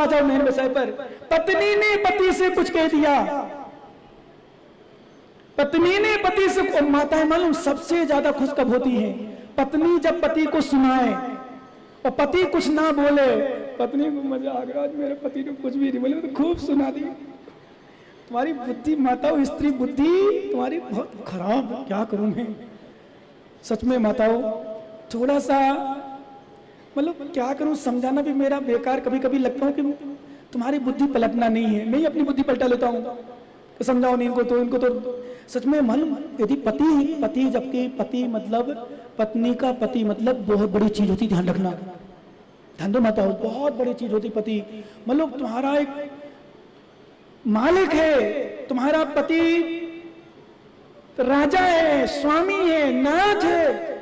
जाओ मेन विषय पर। पत्नी ने पति से कुछ कह दिया, पत्नी ने पति से, और माताएं मालूम सबसे ज्यादा खुश कब होती हैं? पत्नी जब पति को सुनाए और पति कुछ ना बोले, पत्नी को मजा आ गया, आज मेरे पति ने कुछ भी नहीं बोले तो खूब सुना दी। तुम्हारी बुद्धि माताओं, स्त्री बुद्धि तुम्हारी बहुत खराब, क्या करूं मैं। सच में माताओं, थोड़ा सा मतलब क्या करूं, समझाना भी मेरा बेकार कभी कभी लगता है कि तुम्हारी बुद्धि पलटना नहीं है। मैं ही अपनी बुद्धि पलटा लेता हूं तो समझाओ नहीं इनको तो सच में मालूम, यदि पति जबकि पति मतलब पत्नी का पति मतलब बहुत बड़ी चीज होती, ध्यान रखना, ध्यान दो माताओं, बहुत बड़ी चीज होती पति। मतलब तुम्हारा एक मालिक है, तुम्हारा पति राजा है, स्वामी है, नाथ है,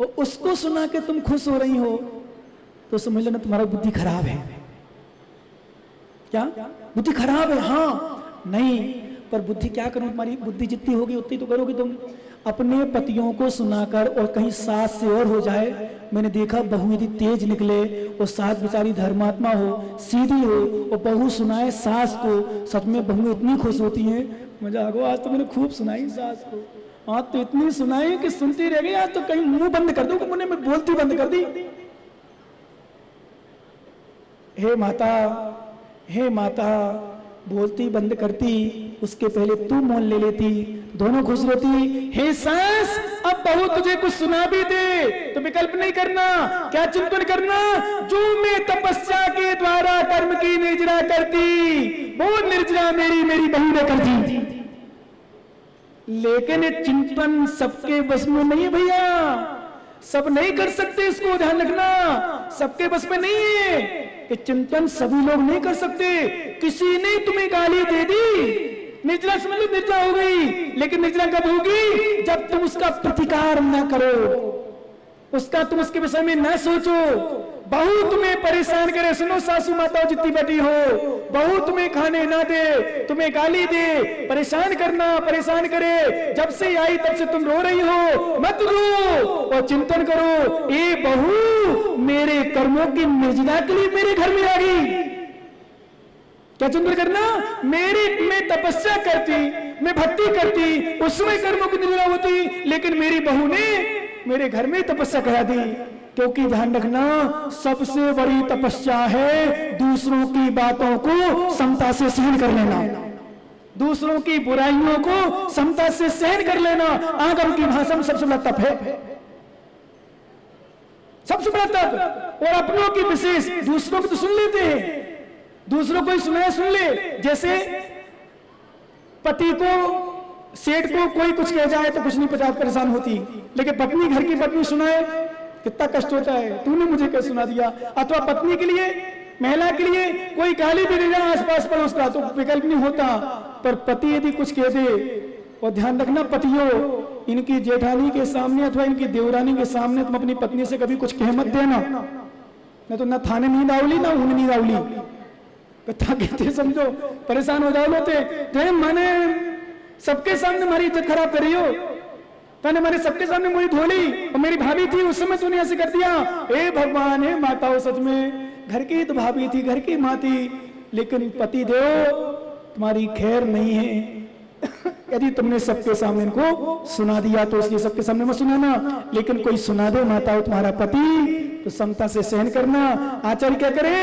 और उसको सुना के तुम खुश हो रही हो तो समझ लेना तुम्हारा बुद्धि खराब है। क्या बुद्धि खराब है? हाँ नहीं, पर बुद्धि क्या करूं, तुम्हारी बुद्धि जितनी होगी उतनी तो करोगी तुम। अपने पतियों को सुनाकर और कहीं सास से और हो जाए, मैंने देखा बहू यदि तेज निकले और सास बेचारी धर्मात्मा हो, सीधी हो, और बहू सुनाए सास को, सच में बहू इतनी खुश होती हैं, मजा आ गया। आज तो मैंने खूब सुनाई सास को, आज तो इतनी सुनाई कि सुनती रह गई, आज तो कहीं मुंह बंद कर दो, मुझे मैं बोलती बंद कर दी। हे माता बोलती बंद करती, उसके पहले तू मौन ले लेती, दोनों खुश रहती। हे सास, अब बहू तुझे कुछ सुना भी दे तो विकल्प नहीं करना, क्या चिंतन करना, जो मैं तपस्या के द्वारा कर्म की निर्जरा करती, वो निर्जरा मेरी बहू ने कर दी। लेकिन ये चिंतन सबके बस में नहीं है भैया, सब नहीं कर सकते, इसको ध्यान रखना, सबके बस में नहीं है ये चिंतन, सभी लोग नहीं कर सकते। किसी ने तुम्हें गाली दे दी, निर्जरा समझ लो, निर्जरा हो गई, लेकिन निर्जरा कब होगी? जब तुम उसका प्रतिकार न करो, उसका तुम उसके विषय में न सोचो। बहू तुम्हें परेशान करे, सुनो सासू माताओं जितनी बैठी हो, बहू तुम्हें खाने ना दे, तुम्हें गाली दे, परेशान परेशान करे, जब से आई तब से तुम रो रही हो, मत रो और चिंतन करो, ए बहू मेरे कर्मों की निर्जरा के लिए मेरे घर में आ गई। क्या चिंतन करना, मैं तपस्या करती, मैं भक्ति करती, उसमें कर्मों की निर्जरा होती, लेकिन मेरी बहू ने मेरे घर में तपस्या करा दी। क्योंकि ध्यान रखना, सबसे बड़ी तपस्या है दूसरों की बातों को समता से सहन कर लेना, दूसरों की बुराइयों को समता से सहन कर लेना। आगम की भाषा में सबसे बड़ा तप है, सबसे बड़ा तप। और अपनों की विशेष, दूसरों को तो सुन लेते हैं, दूसरों को ही सुनाए सुन ले। जैसे पति को, सेठ को कोई कुछ कह जाए तो कुछ नहीं परेशान होती, लेकिन पत्नी, घर की पत्नी सुनाए कितना कष्ट होता है, तूने मुझे क्या सुना दिया। अथवा पत्नी के लिए, महिला के लिए कोई गाली भी दे जाए आसपास पड़ोस का तो विकल्प नहीं होता, पर पति यदि कुछ कह दे, और ध्यान रखना पतियों, इनकी जेठानी के सामने अथवा इनकी देवरानी के सामने तुम अपनी पत्नी से कभी कुछ कह मत देना, न तो न थाने नींद आवली ना ऊन नींद आवली, कहते समझो परेशान हो जाओ लोते। माने सबके सामने हमारी इज्जत खराब कर रही हो, तूने मेरे सबके सामने मुझे धोली, और मेरी भाभी थी उस समय तूने ऐसे कर दिया। हे भगवान, हे माताओं, सच में घर की तो भाभी थी, घर की माँ थी, लेकिन पति देव तुम्हारी खैर नहीं है। यदि तुमने सबके सामने इनको सुना दिया तो इसलिए सबके सामने मत सुनाना, लेकिन कोई सुना दे माताओं तुम्हारा पति, तो समता से सहन करना। आचार्य क्या करे,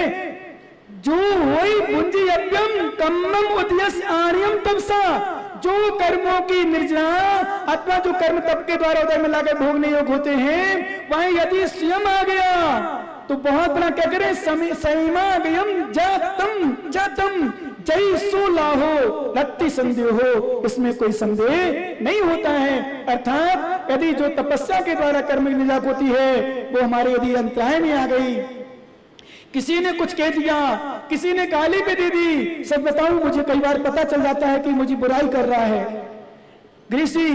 जो वही पुंजी अभ्यम कम्मम उद्यस आर्यम तपसा, जो कर्मों की निर्जरा अथवा जो कर्म तप के द्वारा उदय में लाकर भोगने योग्य होते हैं, वह यदि स्वयं आ गया तो बहुत बड़ा क्या करे, सैमागयम जातम जय सो लाहो रत्ति संदेह हो, इसमें कोई संदेह नहीं होता है। अर्थात यदि जो तपस्या के द्वारा कर्म की निर्जरा होती है वो हमारे यदि अंतराय में आ गई, किसी ने कुछ कह दिया, किसी ने गाली भी दे दी, सब बताऊं मुझे कई बार पता चल जाता है कि मुझे बुराई कर रहा है, गृहस्थी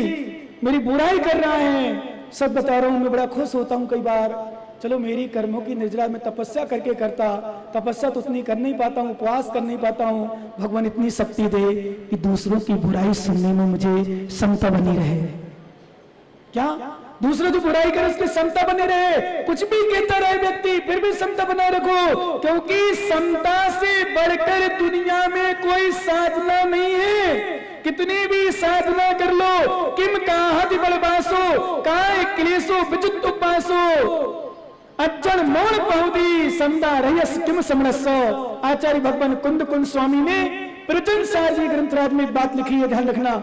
मेरी बुराई कर रहा है, सब बता रहा हूं, मैं बड़ा खुश होता हूं कई बार, चलो मेरी कर्मों की निर्जरा में तपस्या करके करता, तपस्या तो उतनी कर नहीं पाता हूं, उपवास कर नहीं पाता हूं, भगवान इतनी शक्ति दे कि दूसरों की बुराई सुनने में मुझे समता बनी रहे। क्या दूसरे जो बुराई करे उसकी समता बने रहे, कुछ भी कहता रहे व्यक्ति फिर भी समता बनाए रखो, क्योंकि समता से बढ़कर दुनिया में कोई साधना नहीं है। कितनी भी साधना कर लो, किम काहति बलवासो काय क्लेशो विचित उपासो अज्जन मौन पहुदी समता रयस किम समरस। आचार्य भगवान कुंद कुंद स्वामी ने प्रवचन साजी ग्रंथराज में एक बात लिखी है, ध्यान रखना।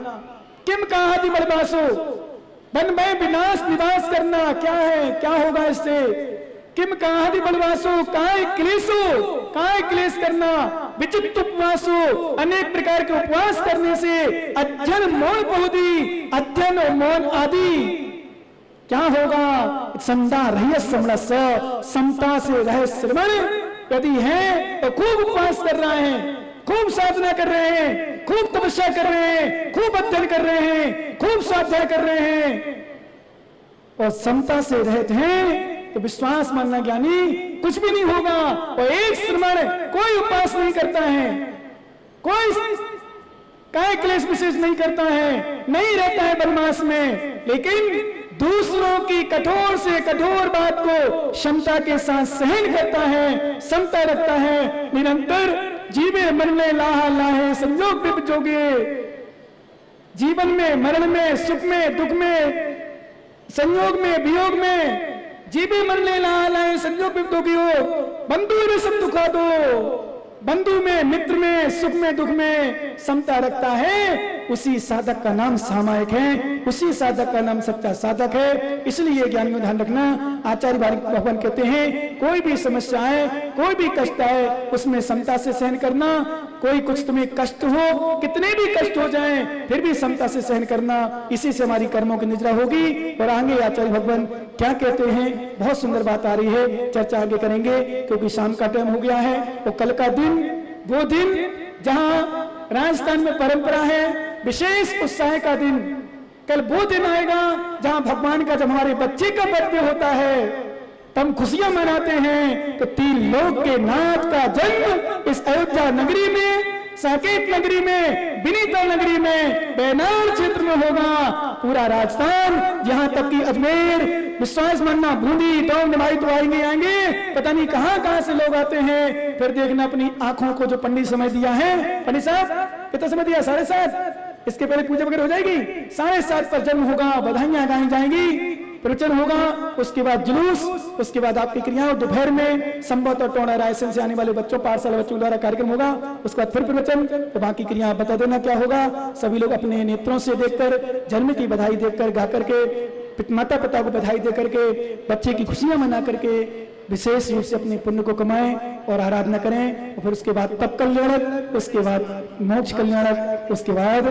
किम काहति बलवासो, वन में विनाश निवास करना क्या है, क्या होगा इससे। किम काहति बलवासो काय क्लेशो, काय क्लेश करना, विचित्र उपवासो अनेक प्रकार के उपवास करने से, अध्ययन मौन पहुदी अध्ययन और मौन आदि क्या होगा, समता रहित समरस, समता से रहे श्रवण यदि है तो खूब उपवास कर रहे हैं, खूब साधना कर रहे हैं, खूब तपस्या कर रहे हैं, खूब अध्ययन कर रहे हैं, खूब स्वाध्याय कर रहे हैं और समता से रहते हैं तो विश्वास मानना ज्ञानी कुछ भी नहीं होगा। और एक श्रवण कोई उपवास नहीं करता है, कोई काय क्लेश विशेष नहीं करता है, नहीं रहता है बनवास में, लेकिन दूसरों की कठोर से कठोर बात को क्षमता के साथ सहन करता है, समता रखता है, निरंतर जीवे मरने लाहा लाहे संजोग विपजोगे। जीवन में मरण में सुख में दुख में संयोग में वियोग में जीवे मरने लाहा लाहे संजोग विपजोगे हो। बंधु में सब दुखा दो, बंधु में मित्र में सुख में दुख में समता रखता है, उसी साधक का नाम सामायिक है, उसी साधक का नाम सच्चा साधक है। इसलिए ज्ञानियों ध्यान रखना, आचार्य भगवान कहते हैं कोई भी समस्या आए, कोई भी कष्ट आए, उसमें समता से सहन करना। कोई कुछ तुम्हें कष्ट हो, कितने भी कष्ट हो जाएं, फिर भी समता से सहन करना, इसी से हमारी कर्मों की निजरा होगी। और आगे आचार्य भगवान क्या कहते हैं, बहुत सुंदर बात आ रही है, चर्चा आगे करेंगे क्योंकि शाम का टाइम हो गया है। और कल का दिन वो दिन जहां राजस्थान में परंपरा है विशेष उत्साह का दिन, कल वो दिन आएगा जहां भगवान का जब हमारे बच्चे का बर्थडे होता है तब खुशियां मनाते हैं। तो 3 लोक के नाथ का जन्म इस अयोध्या नगरी में, साकेत नगरी में, विनीता नगरी में, बेनार क्षेत्र में होगा। पूरा राजस्थान यहां तक कि अजमेर, विश्वास मानना बूंदी टोंक निभाई तो आएंगे, पता नहीं कहां से लोग आते हैं। फिर देखना अपनी आंखों को जो पंडित समय दिया है, पंडित साहब कितना समय दिया, 7:30, इसके पहले पूजा वगैरह हो जाएगी, 7:30 पर जन्म होगा, बधाइयां गाई जाएंगी, प्रवचन होगा, उसके बाद जुलूस, उसके बाद आपकी क्रियाओं, दोपहर में संभवत और टोना रायसेन से आने वाले बच्चों, पाठशाला बच्चों द्वारा कार्यक्रम होगा, उसके बाद फिर प्रवचन। तो बाकी क्रिया आप बता देना क्या होगा। सभी लोग अपने नेत्रों से देखकर, जन्म की बधाई देखकर, गा करके, माता पिता को बधाई दे करके, बच्चे की खुशियां मना करके विशेष रूप से अपने पुण्य को कमाएं और आराधना करें। और फिर उसके बाद तप कल्याणक, उसके बाद मोक्ष कल्याणक, उसके बाद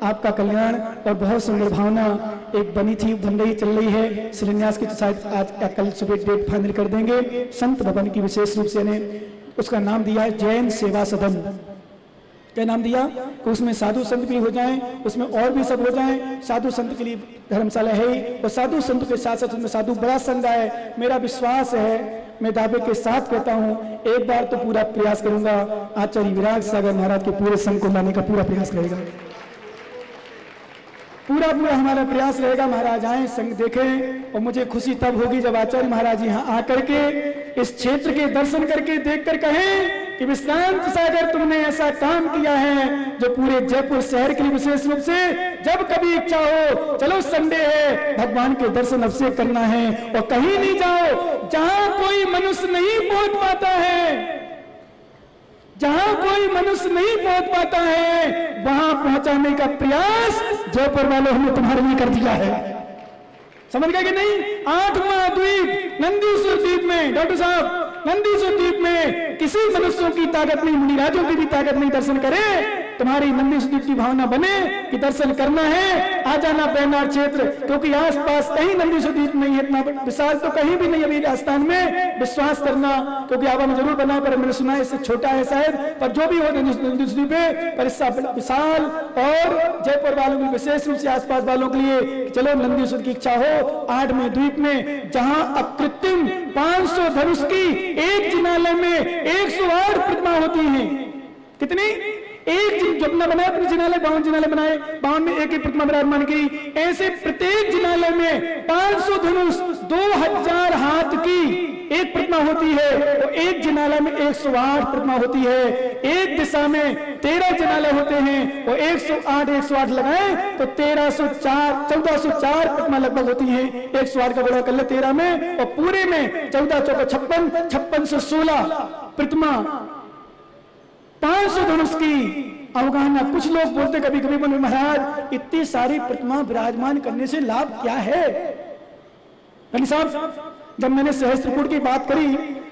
आपका कल्याण। और बहुत सुंदर भावना एक बनी थी, बन रही, चल रही है शिलान्यास की, तो शायद आज कल सुबह डेट फाइनल कर देंगे। संत भवन की विशेष रूप से ने उसका नाम दिया है जैन सेवा सदन। क्या नाम दिया कि उसमें साधु संत भी हो जाएं, उसमें और भी सब हो जाएं। साधु संत के लिए धर्मशाला है ही, और साधु संत के साथ साथ उसमें साधु बड़ा संघ है। मेरा विश्वास है, मैं दावे के साथ कहता हूं, एक बार तो पूरा प्रयास करूंगा, आचार्य विराग सागर महाराज के पूरे संघ को लाने का पूरा प्रयास रहेगा, पूरा हमारा प्रयास रहेगा। महाराज आए, संघ देखें, और मुझे खुशी तब होगी जब आचार्य महाराज यहाँ आकर के इस क्षेत्र के दर्शन करके देखकर कहें कि विश्रांत सागर तुमने ऐसा काम किया है जो पूरे जयपुर शहर के लिए विशेष रूप से जब कभी इच्छा हो, चलो संडे है, भगवान के दर्शन अवश्य करना है। और कहीं नहीं जाओ जहां कोई मनुष्य नहीं पहुंच पाता है, जहां कोई मनुष्य नहीं पहुंच पाता है, वहां पहुंचाने का प्रयास जयपुर वालों ने तुम्हारे लिए कर दिया है। समझ गए कि नहीं। 8वां द्वीप नंदीश्वर द्वीप में, डॉक्टर साहब, नंदीश्वर द्वीप में किसी मनुष्यों की ताकत नहीं, मुनिराजों की भी ताकत नहीं, दर्शन करे। तुम्हारी नंदीश्वर द्वीप की भावना बने कि दर्शन करना है, आ जाना बेनार क्षेत्र, क्योंकि आसपास कहीं नंदीश्वर द्वीप नहीं है, इतना विशाल तो कहीं भी नहीं अभी राजस्थान में। विश्वास करना, क्योंकि आवा में जरूर बना, पर मैंने सुना है इससे छोटा है शायद, पर जो भी हो नंदीश्वर द्वीप है, पर इससे विशाल। और जयपुर वालों के विशेष रूप से आसपास वालों के लिए चलो नंदीश्वर की इच्छा हो, 8वें द्वीप में जहां अकृत्रिम 500 धनुष की एक जिनालय में 108 प्रतिमा होती हैं। कितनी? एक अपना बनाए अपने जिनालय, 52 जिनालय बनाए, 52 में एक प्रतिमा विराजमान की। ऐसे प्रत्येक जिनालय में 500 धनुष 2000 हाथ की एक प्रतिमा होती है, तो एक जिनालय में 108 प्रतिमा होती है। एक दिशा में 13 जिनालय होते हैं, और 108 लगाए तो 1404 प्रतिमा लगभग होती है। 108 का बड़ा कर ले 13 में, और पूरे में 14 चौका 56, 5616 प्रतिमा 500 धनुष की अवगाहना। कुछ लोग बोलते कभी कभी बोले महाराज इतनी सारी प्रतिमा विराजमान करने से लाभ क्या है? रानी साहब, जब मैंने सहस्त्रकूट की बात करी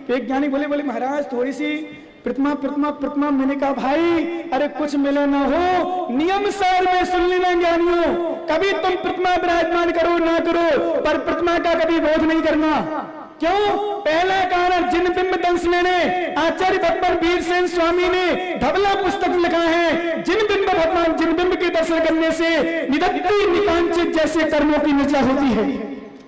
तो एक ज्ञानी बोले महाराज थोड़ी सी प्रतिमा। मैंने कहा भाई अरे कुछ मिले ना हो, नियम सार में सुन लेना ज्ञानियों, कभी तुम प्रतिमा विराजमान करो ना करो, पर प्रतिमा का कभी बोध नहीं करना। क्यों? पहला कारण जिन बिंब दंसने ने आचार्य भगवान वीरसेन स्वामी ने धवला पुस्तक लिखा है, जिन बिंब के दर्शन करने से निदत्ति निकांचित जैसे कर्मों की निजा होती है।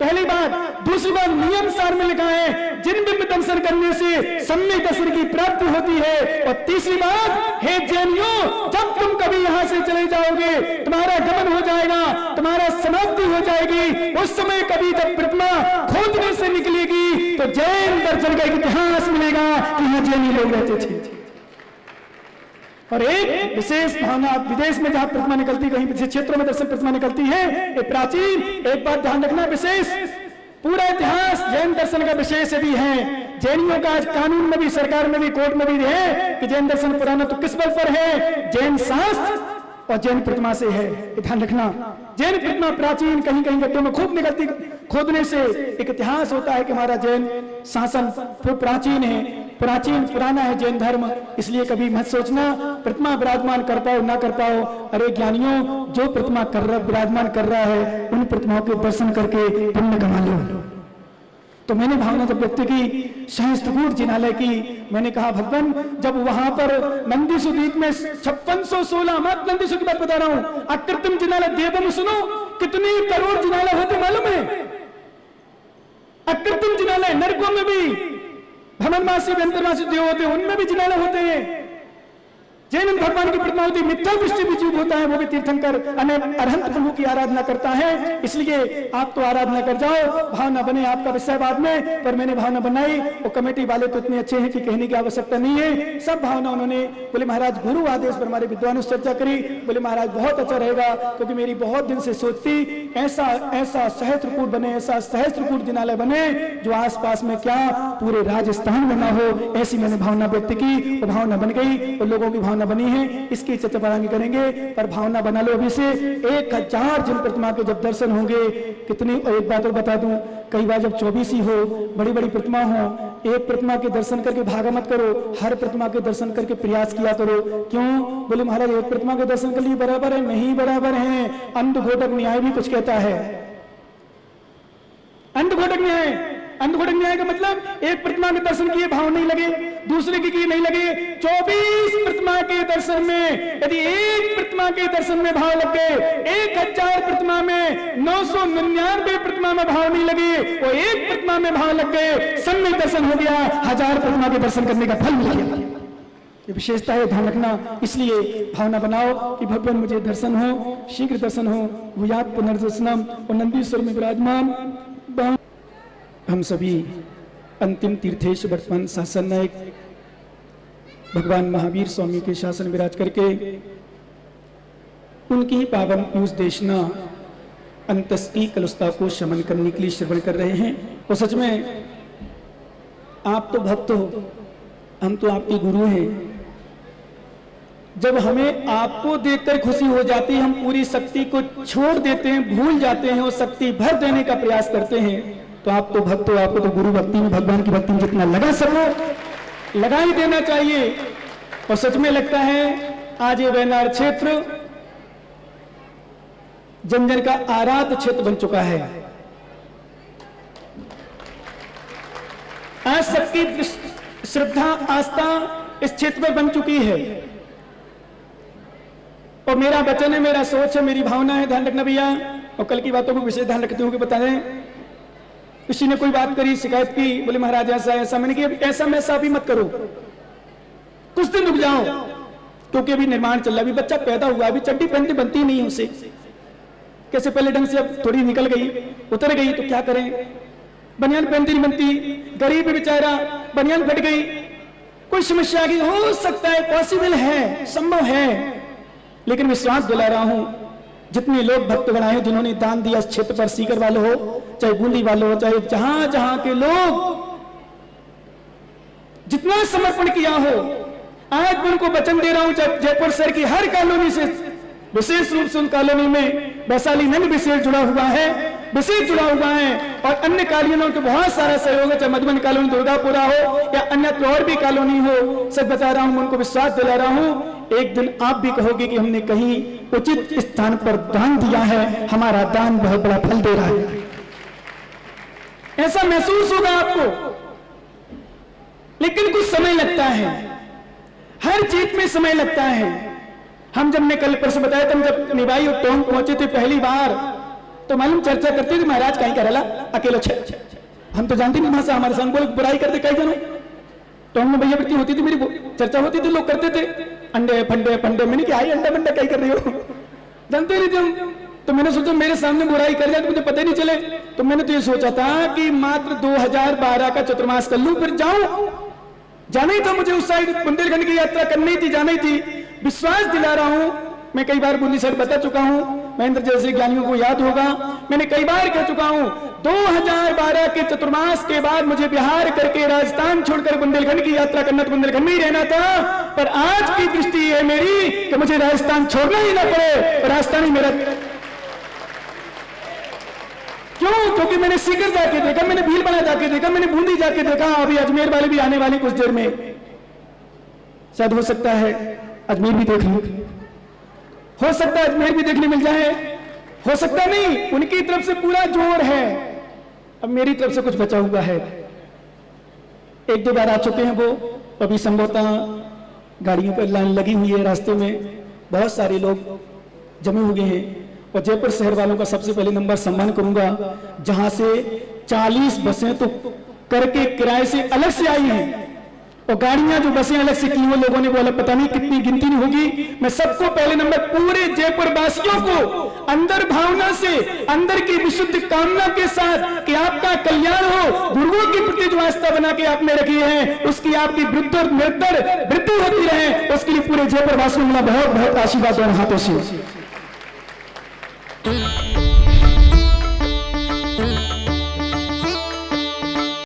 पहली बात। दूसरी बात नियम सार में लिखा है जिन बिंब दर्शन करने से सम्यक दर्शन की प्राप्ति होती है। और तीसरी बात, हे जैनियों, जब तुम कभी यहां से चले जाओगे तुम्हारा गमन हो जाएगा, तुम्हारा समाप्ति हो जाएगी। उस समय कभी जब प्रतिमा खोदने से निकलेगी तो जैन दर्शन का इतिहास मिलेगा कि यहाँ जैनी लोग रहते थे। और एक विशेष भावना विदेश में जहां प्रतिमा निकलती, कहीं विशेष क्षेत्रों में दर्शन प्रतिमा निकलती है, ये प्राचीन। एक बात ध्यान रखना, विशेष पूरा इतिहास जैन दर्शन का विशेष भी है। जैनियों का आज कानून में भी, सरकार में भी, कोर्ट में भी है कि जैन दर्शन पुराना तो किस बल पर है? जैन शास्त्र और जैन प्रतिमा से है। ध्यान रखना, जैन प्रतिमा प्राचीन कहीं कहीं गड्ढों में खूब निकलती, खोदने से एक इतिहास होता है कि हमारा जैन शासन प्राचीन है, प्राचीन पुराना है जैन धर्म। इसलिए कभी मत सोचना प्रतिमा विराजमान कर पाओ ना कर पाओ। अरे ज्ञानियों, जो प्रतिमा विराजमान कर रहा है उन प्रतिमाओं के दर्शन करके पुण्य कमा लो। तो मैंने भावना जब व्यक्त की सहस्त्रकूट जिनालय की, मैंने कहा भगवान जब वहां पर नंदीसुदीप में 5616 मत नंदीसु की बात बता रहा हूं, अकृत्रिम जिनालय देवों में सुनो कितनी करोड़ जिनालय होते मालूम है? अकृत्रिम जिनालय नरकों में भी भ्रमणवासी अंतर्वासी देव होते हैं, उनमें भी जिनालय होते हैं। जैन भगवान की प्रतिमा होती, मिथ्या दृष्टि भी जीव होता है, वो भी तीर्थंकर अरहंत प्रभु की आराधना करता है। इसलिए आप तो आराधना कर जाओ, भावना बने आपका विषय बाद में, पर मैंने भावना बनाई। और कमेटी वाले तो इतने अच्छे हैं कि कहने की आवश्यकता नहीं है। सब भावना उन्होंने बोले महाराज गुरु आदेश पर हमारे विद्वानों से चर्चा करी, बोले महाराज बहुत अच्छा रहेगा, क्योंकि मेरी बहुत दिन से सोचती ऐसा सहस्त्रकूट बने, ऐसा सहस्त्रकूट जिनालय बने जो आसपास में क्या पूरे राजस्थान में ना हो। ऐसी मैंने भावना व्यक्त की, वो भावना बन गई और लोगों की भावना बनी है। इसकी चर्चा बढ़ाएंगे करेंगे, पर भावना बना लो अभी से। 1000 जिन प्रतिमा के जब दर्शन होंगे कितनी, एक बात और बता दूं, कई बार जब 24 हो, बड़ी बड़ी प्रतिमा हो, एक प्रतिमा के दर्शन करके भागा मत करो, हर प्रतिमा के दर्शन करके प्रयास किया करो। क्यों? बोले महाराज एक प्रतिमा के दर्शन के लिए बराबर है, नहीं बराबर है। अंधघोटक न्याय भी कुछ कहता है। अंधघोटक न्याय का मतलब एक प्रतिमा के दर्शन किए भाव नहीं लगे, दूसरे की किए नहीं लगे। 24 प्रतिमा के दर्शन में यदि एक प्रतिमा के दर्शन में भाव लग गए, 1000 प्रतिमा में 999 प्रतिमा में भाव नहीं लगे, वो एक प्रतिमा में भाव लग गए, सम्यक दर्शन हो गया, 1000 प्रतिमा के दर्शन करने का फल मिल गया। ये विशेषता है, ध्यान रखना। इसलिए भावना बनाओ कि भगवान मुझे दर्शन हो, शीघ्र दर्शन हो, भूयात् पुनर्दर्शनम। और नंदीश्वर में विराजमान हम सभी अंतिम तीर्थेश वर्तमान शासन नायक भगवान महावीर स्वामी के शासन विराज करके उनकी पावन पीयूष देशना अंतस्की कलुषता को शमन करने के लिए श्रवण कर रहे हैं। और सच में आप तो भक्त हो, हम तो आपके गुरु हैं। जब हमें आपको देखकर खुशी हो जाती है, हम पूरी शक्ति को छोड़ देते हैं, भूल जाते हैं और शक्ति भर देने का प्रयास करते हैं। तो आप तो भक्त हो, आपको तो गुरु भक्ति में, भगवान की भक्ति में जितना लगा सको लगा ही देना चाहिए। और सच में लगता है आज ये वैनार क्षेत्र जन जन का आराध्य क्षेत्र बन चुका है। आज सबकी श्रद्धा आस्था इस क्षेत्र में बन चुकी है। और मेरा वचन है, मेरा सोच है, मेरी भावना है, ध्यान रखना भैया। और कल की बातों को विशेष ध्यान रखते हुए बता दें, किसी ने कोई बात करी, शिकायत की, बोले महाराज ऐसा ऐसा, मैंने कहा ऐसा में ऐसा भी मत करो, कुछ दिन रुक जाओ, क्योंकि अभी निर्माण चल रहा है, अभी बच्चा पैदा हुआ, अभी चड्डी पहनती बनती नहीं उसे, कैसे पहले ढंग से अब थोड़ी निकल गई, उतर गई, तो क्या करें, बनियान पहनती नहीं बनती, गरीब बेचारा, बनियान फट गई, कोई समस्या आ गई, हो सकता है, पॉसिबल है, संभव है। लेकिन विश्वास दिला रहा हूं, जितने लोग भक्तगण आए जिन्होंने दान दिया, इस क्षेत्र पर सीकर वाले हो, चाहे बूंदी वाले हो, चाहे जहां जहां के लोग जितना समर्पण किया हो, आज मैं उनको वचन दे रहा हूं, जयपुर शहर की हर कॉलोनी से, विशेष रूप से उन कॉलोनी में वैशाली नंद विशेष जुड़ा हुआ है, विशेष जुड़ा हुआ है, और अन्य कॉलोनियों के बहुत सारा सहयोग है, चाहे मधुबन कॉलोनी दुर्गापुरा हो या अन्य और भी कॉलोनी हो, सब बता रहा हूं, उनको विश्वास दिला रहा हूं, एक दिन आप भी कहोगे कि हमने कहीं उचित स्थान पर दान दिया है, हमारा दान बहुत बड़ा फल दे रहा है, ऐसा महसूस होगा आपको। लेकिन कुछ समय लगता है, हर चीज में समय लगता है। हम जब, मैं कल परसों बताया था, जब निभाई और टोंग पहुंचे थे पहली बार, तो मालूम चर्चा करते थे, महाराज कहीं करेला अकेले छे, हम तो जानते नहीं भाषा, हमारे संग बोल बुराई करते कई जनों, टोंग में भैया वृत्ति होती थी, मेरी चर्चा होती थी, लोग करते थे अंडे फंडे फंडे, मैंने क्या आई अंडा बंडा कहीं कर रही हो, जानते नहीं थे हम। तो मैंने सोचा मेरे सामने बुराई कर जाए तो मुझे पता ही नहीं चले, तो मैंने तो ये सोचा था कि मात्र 2012 का चतुर्मास कर लूं, फिर जाऊं, जाना ही था मुझे, उस साइड बुंदेलखंड की यात्रा करनी थी, जाना ही थी। विश्वास दिला रहा हूं, मैं कई बार बूंदी साइड बता चुका हूं, महेंद्र जैसे ज्ञानियों को याद होगा, मैंने कई बार कह चुका हूं, 2012 के चतुर्मास के बाद मुझे बिहार करके राजस्थान छोड़कर बुंदेलखंड की यात्रा करना, तो बुंदेलखंड में ही रहना था, पर आज की दृष्टि है मेरी कि मुझे राजस्थान छोड़ना ही ना पड़े, राजस्थान ही मेरा। क्यों? क्योंकि मैंने सीकर जाके देखा, मैंने भीलवाड़ा जाके देखा, मैंने बूंदी जाके देखा, अभी अजमेर वाले भी आने वाले कुछ देर में, शायद हो सकता है अजमेर भी देख लूं, हो सकता है अजमेर भी देखने मिल जाए, हो सकता नहीं, उनकी तरफ से पूरा जोर है, अब मेरी तरफ से कुछ बचा हुआ है। एक दो बार आ चुके हैं वो, अभी संभवतः गाड़ियों पर लाइन लगी हुई है, रास्ते में बहुत सारे लोग जमे हुए हैं, और जयपुर शहर वालों का सबसे पहले नंबर सम्मान करूंगा, जहां से 40 बसें तो करके किराए से अलग से आई हैं, और गाड़ियां जो बसें अलग से की वो लोगों ने बोला पता नहीं कितनी गिनती नहीं होगी। मैं सबको पहले नंबर पूरे जयपुर वासियों को अंदर भावना से, अंदर की विशुद्ध कामना के साथ कि आपका कल्याण हो, गुरुओं के प्रति जो आस्था बना के आपने रखी है, उसकी आपकी निरंतर वृद्धि होती रहे, उसके लिए पूरे जयपुर वासियों में बहुत बहुत आशीर्वाद और हाथों से।